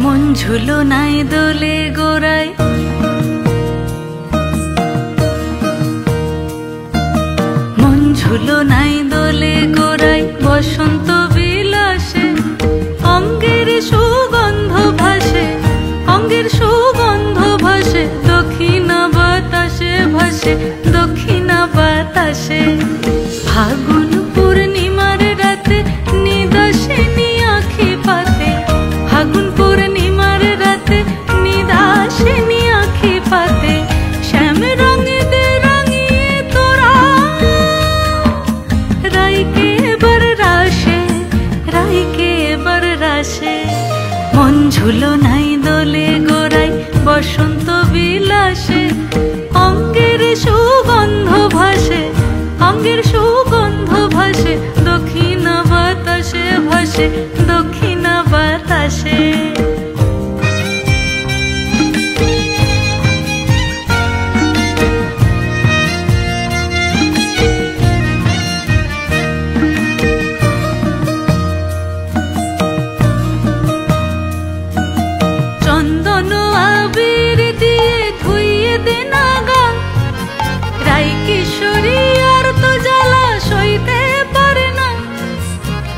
মন ঝুলো নাই দোলে গোড়ায়, মন ঝুলো নাই দোলে গোড়ায় বসন্ত বিলাসে। অঙ্গের সুগন্ধ ভাসে, অঙ্গের সুগন্ধ ভাসে, দক্ষিণা বাতাসে ভাসে, দক্ষিণা বাতাসে। ফাগুন পূর্ণিমার রাতে নিদাসিনী আঁখি পাতে, ফাগুন পূর্ণিমার রাতে নিদাসিনী আঁখি পাতে। শ্যাম রঙে দে রাঙিয়ে তোরা রাইকে এবার রাশে, রাইকে এবার রাশে। মন ঝুলো নাই দোলে গোড়ায় বসন্ত বিলাসে। অঙ্গের সুগন্ধ ভাসে, অঙ্গের সুগন্ধ ভাসে, দক্ষিণা বাতাসে ভাসে, দক্ষিণা বাতাসে। চন্দন আবির দিয়ে ধুইয়ে দে না গান, রাই কিশোরী আর তো জ্বালা সইতে পারে না।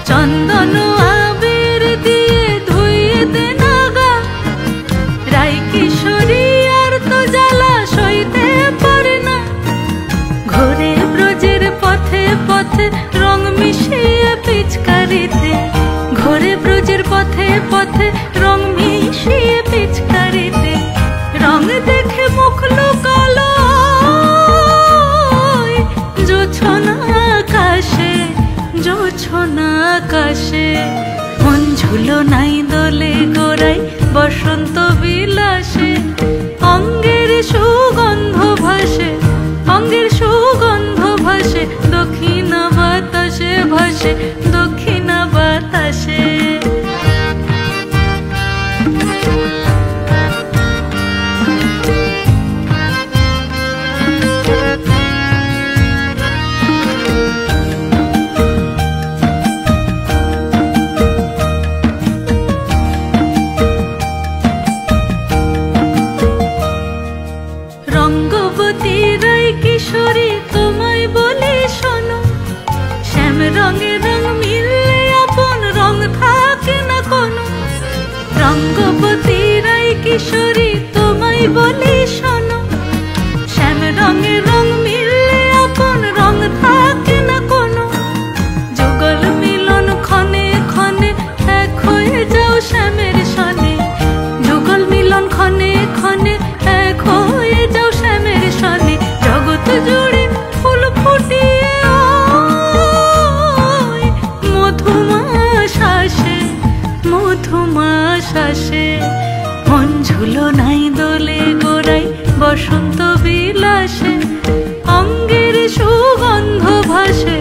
চন্দন আবির দিয়ে ধুইয়ে দে না গান, রাই কিশোরী আর তো জ্বালা সইতে পারে না। ঘোরে ব্রজের পথে পথে রং মিশিয়ে পিচকারিতে, ঘোরে ব্রজের পথে পথে রং মিশিয়ে পিচকারিতে। রং দেখে মুখ লুকালো জোছনা আকাশে, জোছনা আকাশে। মন ঝুলো নাই দোলে গোড়ায় বসন্ত বিলাসে। অঙ্গের সুগন্ধ ভাসে, অঙ্গের সুগন্ধ ভাসে, দক্ষিণা বাতাসে ভাসে, দক্ষিণা বাতাসে। রঙ্গবতী রাই কিশোরী তোমায় বলি শোনো, শ্যাম রঙে রং মিললে আপন রং থাকে না কোনো। রঙ্গবতী রাই কিশোরী তোমায় বলি শোনো, শ্যাম রঙে রং মিললে আপন রং থাকে না কোনো। যুগল মিলন ক্ষণে ক্ষণে এক হয়ে যাও শ্যামের সনে, যুগল মিলন ক্ষণে ক্ষণে এক হয়ে যাও শ্যামের সনে। জগৎ জুড়ে ফুল ফুটিয়ে মধুমাস আসে, মধুমাস আসে। মন ঝুলো নাই দোলে গোড়ায় বসন্ত বিলাসে। অঙ্গের সুগন্ধ ভাসে,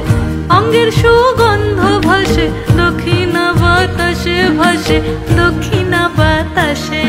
অঙ্গের সুগন্ধ ভাসে, দক্ষিণা বাতাসে ভাসে, দক্ষিণা বাতাসে।